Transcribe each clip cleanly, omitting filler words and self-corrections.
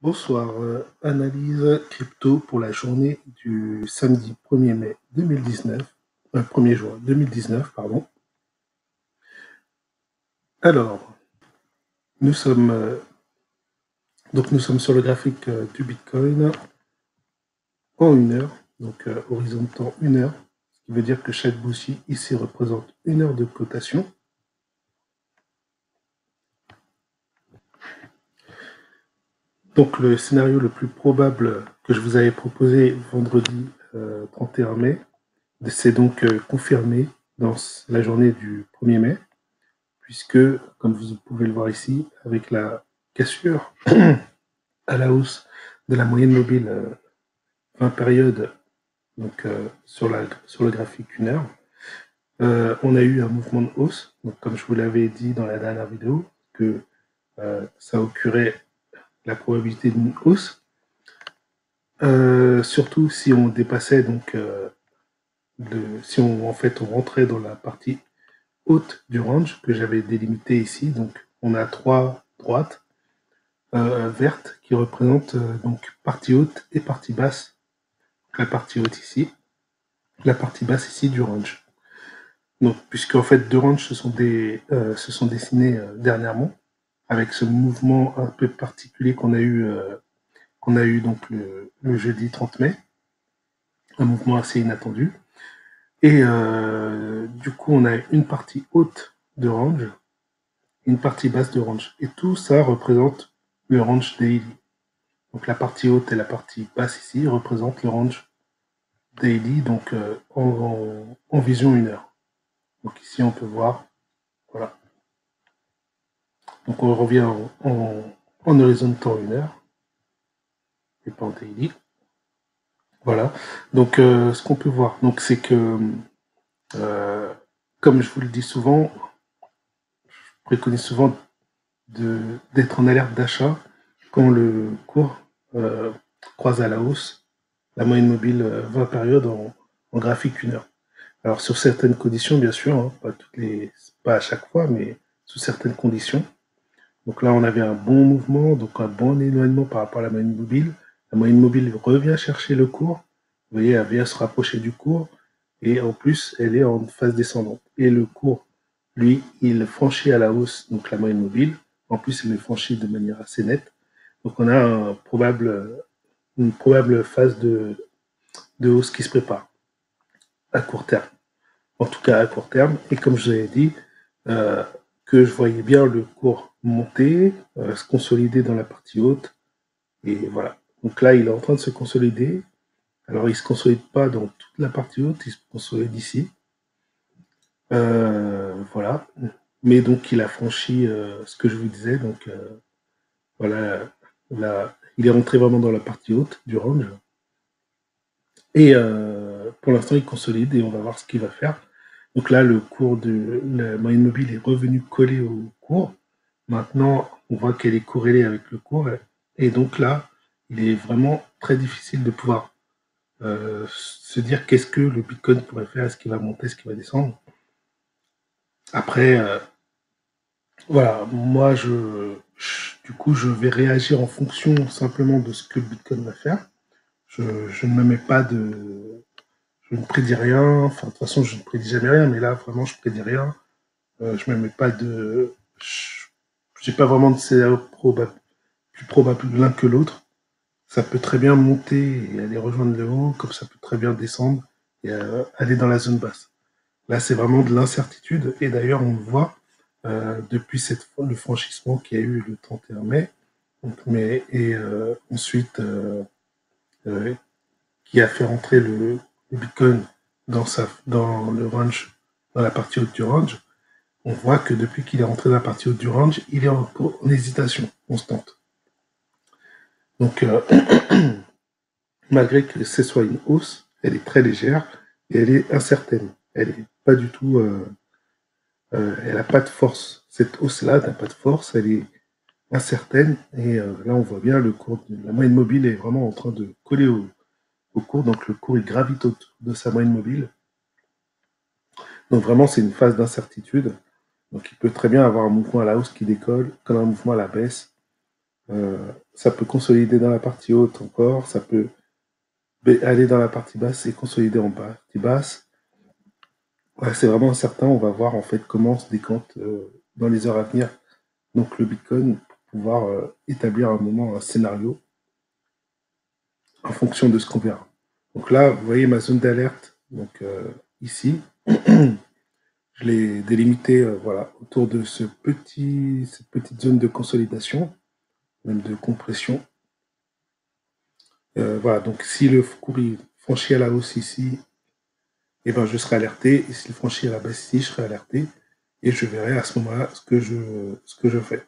Bonsoir, analyse crypto pour la journée du samedi 1er mai 2019, 1er juin 2019, pardon. Alors, nous sommes, nous sommes sur le graphique du Bitcoin en 1 heure, donc horizon de temps 1 heure, ce qui veut dire que chaque bougie ici représente 1 heure de cotation. Donc le scénario le plus probable que je vous avais proposé vendredi 31 mai, c'est donc confirmé dans la journée du 1er mai, puisque, comme vous pouvez le voir ici, avec la cassure à la hausse de la moyenne mobile 20 périodes, donc sur le graphique 1 heure, on a eu un mouvement de hausse. Donc, comme je vous l'avais dit dans la dernière vidéo, que ça occurait la probabilité d'une hausse, surtout si on dépassait donc si on rentrait dans la partie haute du range que j'avais délimité ici. Donc on a 3 droites vertes qui représentent donc partie haute et partie basse. La partie haute ici, la partie basse ici du range. Donc puisque en fait deux ranges se sont dessinés dernièrement avec ce mouvement un peu particulier qu'on a eu donc le jeudi 30 mai, un mouvement assez inattendu. Et du coup, on a une partie haute de range, une partie basse de range. Et tout ça représente le range daily. Donc la partie haute et la partie basse ici représentent le range daily, donc en vision 1 heure. Donc ici, on peut voir, voilà. Donc on revient en horizon de temps 1 heure, et pas en daily. Voilà. Donc ce qu'on peut voir, donc c'est que, comme je vous le dis souvent, je préconise souvent d'être en alerte d'achat quand le cours croise à la hausse la moyenne mobile 20 périodes en graphique 1 heure. Alors sur certaines conditions, bien sûr, hein, pas à chaque fois, mais sous certaines conditions. Donc là, on avait un bon mouvement, donc un bon éloignement par rapport à la moyenne mobile. La moyenne mobile revient chercher le cours. Vous voyez, elle vient se rapprocher du cours. Et en plus, elle est en phase descendante. Et le cours, lui, il franchit à la hausse donc la moyenne mobile. En plus, il le franchit de manière assez nette. Donc on a une probable phase de hausse qui se prépare à court terme. En tout cas à court terme. Et comme je vous avais dit, que je voyais bien le cours monter, se consolider dans la partie haute. Et voilà. Donc là, il est en train de se consolider. Alors, il ne se consolide pas dans toute la partie haute, il se consolide ici. Voilà. Mais donc, il a franchi ce que je vous disais. Donc, voilà. Là, il est rentré vraiment dans la partie haute du range. Et pour l'instant, il consolide et on va voir ce qu'il va faire. Donc là, le cours de la moyenne mobile est revenu coller au cours. Maintenant, on voit qu'elle est corrélée avec le cours. Et donc là, il est vraiment très difficile de pouvoir se dire qu'est-ce que le Bitcoin pourrait faire, est-ce qu'il va monter, est-ce qu'il va descendre. Après, voilà, moi, du coup, je vais réagir en fonction simplement de ce que le Bitcoin va faire. Je ne me mets pas de... Je ne prédis rien, enfin, de toute façon, je ne prédis jamais rien, mais là, vraiment, je prédis rien. Je ne me mets pas de... J'ai pas vraiment de scénario plus probable l'un que l'autre. Ça peut très bien monter et aller rejoindre le haut, comme ça peut très bien descendre et aller dans la zone basse. Là, c'est vraiment de l'incertitude. Et d'ailleurs, on le voit depuis le franchissement qu'il y a eu le 31 mai, et ensuite qui a fait rentrer le Bitcoin dans le range, dans la partie haute du range. On voit que depuis qu'il est rentré dans la partie haute du range, il est en hésitation constante. Donc, malgré que ce soit une hausse, elle est très légère et elle est incertaine. Elle est pas du tout, elle n'a pas de force. Cette hausse-là n'a pas de force, elle est incertaine. Et là, on voit bien le cours de la moyenne mobile est vraiment en train de coller au cours. Donc, le cours il gravite autour de sa moyenne mobile. Donc, vraiment, c'est une phase d'incertitude. Donc, il peut très bien avoir un mouvement à la hausse qui décolle, comme un mouvement à la baisse. Ça peut consolider dans la partie haute encore, ça peut aller dans la partie basse et consolider en partie basse. Ouais, c'est vraiment incertain. On va voir en fait comment on se décante dans les heures à venir. Donc le Bitcoin pour pouvoir établir un moment un scénario en fonction de ce qu'on verra. Donc là, vous voyez ma zone d'alerte. Donc ici, je l'ai délimité voilà, autour de cette petite zone de consolidation, même de compression. Voilà, donc si le cours franchit à la hausse ici, eh ben, je serai alerté. Et s'il franchit à la baisse ici, je serai alerté. Et je verrai à ce moment-là ce que je fais.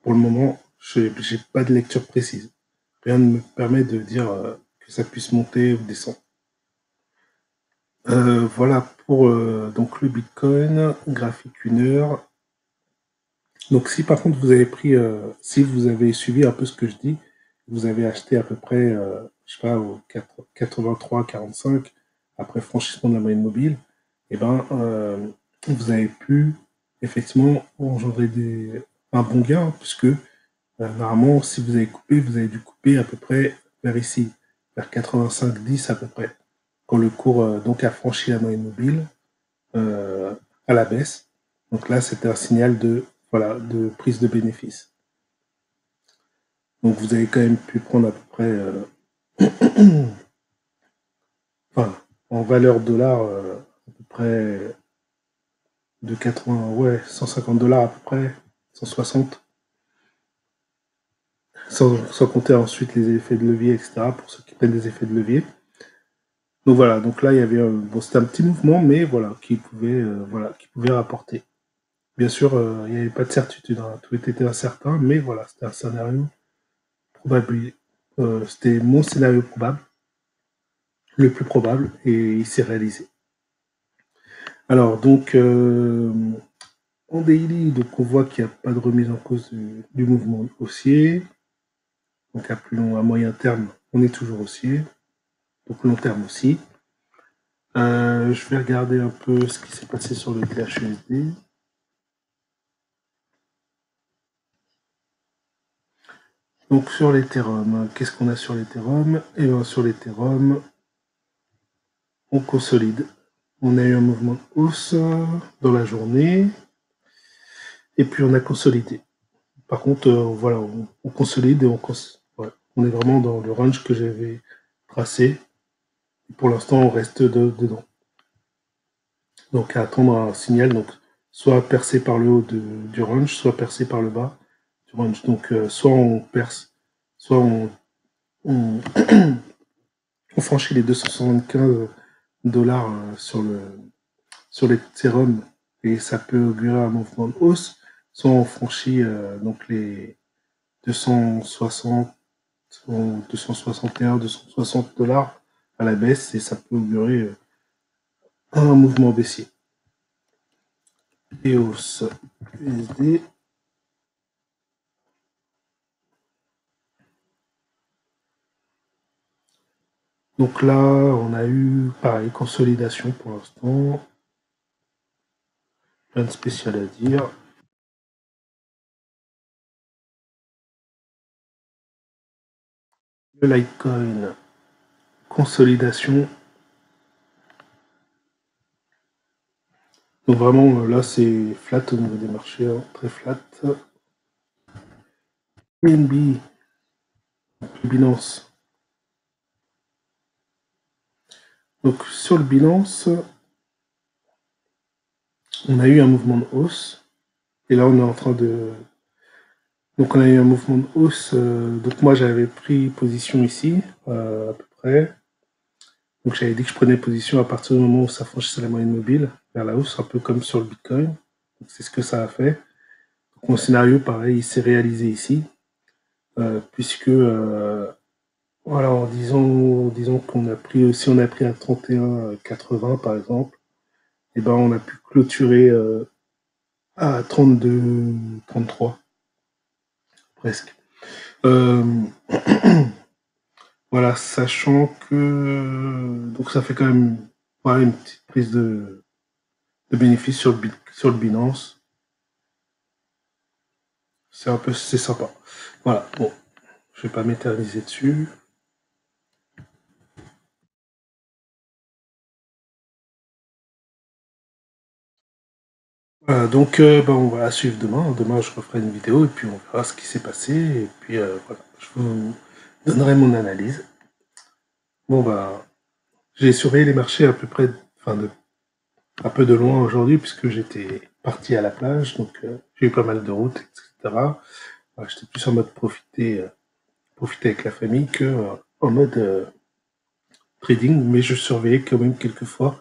Pour le moment, je n'ai pas de lecture précise. Rien ne me permet de dire que ça puisse monter ou descendre. Voilà pour donc le Bitcoin, graphique 1 heure. Donc si par contre vous avez pris, si vous avez suivi un peu ce que je dis, vous avez acheté à peu près, je sais pas, au 83-45 après franchissement de la moyenne mobile, et ben vous avez pu effectivement engendrer un bon gain puisque normalement si vous avez dû couper à peu près vers ici, vers 85-10 à peu près, quand le cours donc a franchi la moyenne mobile euh, à la baisse. Donc là, c'était un signal de, voilà, de prise de bénéfice. Donc vous avez quand même pu prendre à peu près, enfin, en valeur dollar, à peu près de 80, ouais, 150 dollars à peu près, 160, sans compter ensuite les effets de levier, etc., pour ceux qui prennent des effets de levier. Donc voilà, donc là, il y avait, bon, c'était un petit mouvement, mais voilà, qui pouvait rapporter. Bien sûr, il n'y avait pas de certitude, hein, tout était incertain, mais voilà, c'était un scénario probable. C'était mon scénario probable, le plus probable, et il s'est réalisé. Alors, donc, en daily, donc on voit qu'il n'y a pas de remise en cause du mouvement haussier. Donc, à moyen terme, on est toujours haussier. Donc, long terme aussi. Je vais regarder un peu ce qui s'est passé sur le THUSD. Donc, sur l'Ethereum, qu'est-ce qu'on a sur l'Ethereum? Et bien, sur l'Ethereum, on consolide. On a eu un mouvement de hausse dans la journée. Et puis on a consolidé. Par contre, voilà, on consolide et ouais, on est vraiment dans le range que j'avais tracé. Et pour l'instant, on reste dedans. Donc à attendre un signal, donc soit percé par le haut du range, soit percé par le bas du range. Donc soit on perce, soit on, on franchit les 275 dollars sur l'Ethereum et ça peut augurer un mouvement de hausse, soit on franchit donc les 260, 261, 260 dollars à la baisse et ça peut augurer un mouvement baissier. EOS USD. Donc là, on a eu, pareil, consolidation pour l'instant. Rien de spécial à dire. Le Litecoin, consolidation. Donc vraiment, là, c'est flat au niveau des marchés, hein, très flat. BNB, Binance. Donc sur le Binance, on a eu un mouvement de hausse. Et là, on est en train de... Donc on a eu un mouvement de hausse. Donc moi, j'avais pris position ici, à peu près. Donc j'avais dit que je prenais position à partir du moment où ça franchissait la moyenne mobile vers la hausse, un peu comme sur le Bitcoin. C'est ce que ça a fait. Donc, mon scénario, pareil, il s'est réalisé ici, puisque voilà, disons qu'on a pris, si on a pris à 31,80 par exemple, et ben on a pu clôturer à 32,33 presque. Euh, voilà, sachant que donc ça fait quand même voilà, une petite prise de bénéfice sur le Binance. c'est sympa. Voilà, bon, je vais pas m'éterniser dessus. Voilà, donc on va suivre demain. Demain, je referai une vidéo et puis on verra ce qui s'est passé. Et puis voilà, je vous donnerai mon analyse. Bon, j'ai surveillé les marchés à peu près, un peu de loin aujourd'hui puisque j'étais parti à la plage, donc j'ai eu pas mal de routes, etc. J'étais plus en mode profiter avec la famille que en mode trading, mais je surveillais quand même quelques fois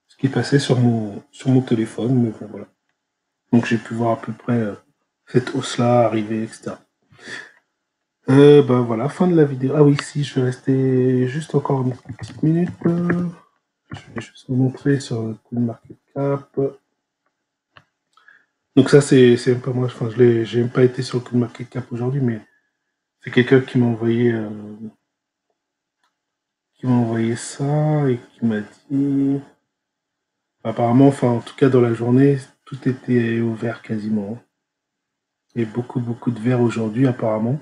ce qui passait sur mon téléphone. Mais bon, voilà. Donc j'ai pu voir à peu près cette hausse-là arriver, etc. Voilà, fin de la vidéo. Ah oui, si, je vais rester juste encore une petite minute. Je vais juste vous montrer sur le CoinMarketCap. Donc ça, c'est même pas moi. Enfin, j'ai même pas été sur le CoinMarketCap aujourd'hui, mais c'est quelqu'un qui m'a envoyé ça et qui m'a dit. Apparemment, enfin, en tout cas, dans la journée, tout était ouvert quasiment. Il y a beaucoup de verre aujourd'hui, apparemment.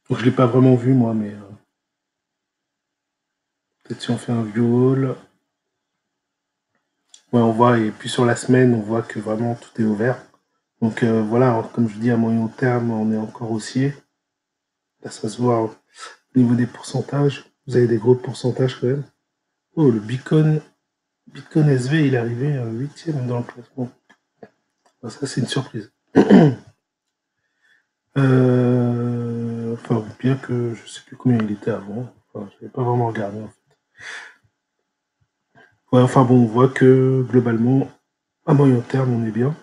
Donc, je l'ai pas vraiment vu, moi, mais peut-être si on fait un view all. Ouais, on voit, et puis sur la semaine, on voit que vraiment tout est ouvert. Donc voilà, comme je dis, à moyen terme, on est encore haussier. Là, ça se voit au niveau des pourcentages. Vous avez des gros pourcentages quand même. Oh, le Bitcoin SV, il est arrivé 8e dans le classement. Ça, c'est une surprise. Enfin, bien que je sais plus combien il était avant. Enfin, je n'avais pas vraiment regardé en fait. Ouais, enfin bon, on voit que globalement, à moyen terme, on est bien.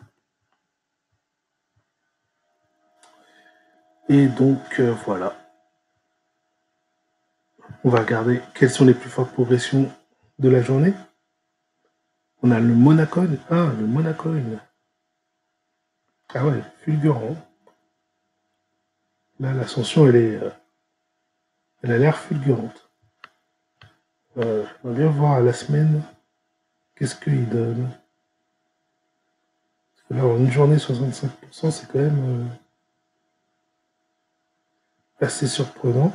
Et donc voilà, on va regarder quelles sont les plus fortes progressions de la journée. On a le Monacoin. Ah, le Monacoin. Ah ouais, fulgurant. Là, l'ascension, elle a l'air fulgurante. On va bien voir à la semaine qu'est-ce qu'il donne. Parce que là, en une journée, 65%, c'est quand même assez surprenant.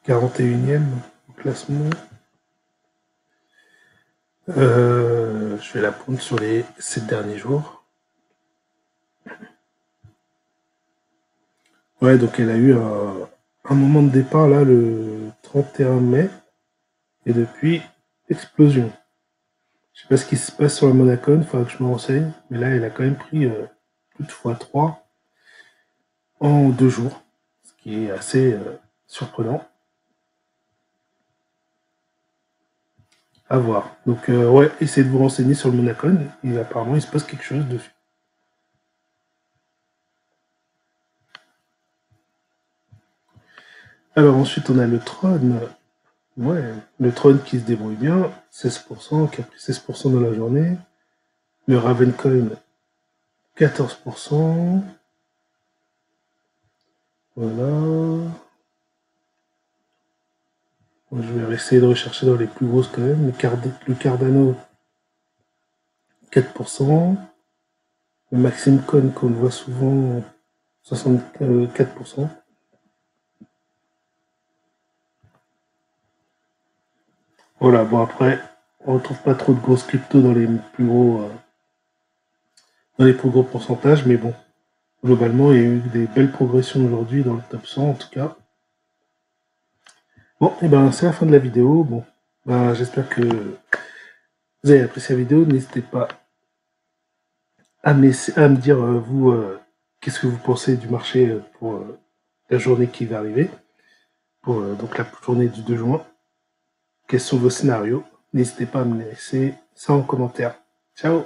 41e au classement. Je vais la prendre sur les 7 derniers jours. Ouais, donc elle a eu un moment de départ là le 31 mai. Et depuis, explosion. Je sais pas ce qui se passe sur la Monacon, il faudra que je me renseigne. Mais là, elle a quand même pris plus de x3 en 2 jours. Ce qui est assez surprenant. À voir. Donc ouais, essayez de vous renseigner sur le Monacon. Et apparemment, il se passe quelque chose dessus. Alors ensuite, on a le Tron. Ouais, le Tron qui se débrouille bien, 16%, qui a pris 16% dans la journée. Le Ravencoin, 14%. Voilà. Moi, je vais essayer de rechercher dans les plus grosses quand même. Le Cardano, 4%. Le Maxime Con qu'on voit souvent, 64%. Voilà, bon après, on retrouve pas trop de grosses cryptos dans les plus gros pourcentages, mais bon, globalement, il y a eu des belles progressions aujourd'hui dans le top 100 en tout cas. Bon, et ben c'est la fin de la vidéo. Bon, j'espère que vous avez apprécié la vidéo. N'hésitez pas à me dire, vous, qu'est-ce que vous pensez du marché pour la journée qui va arriver, pour donc la journée du 2 juin. Quels sont vos scénarios? N'hésitez pas à me laisser ça en commentaire. Ciao!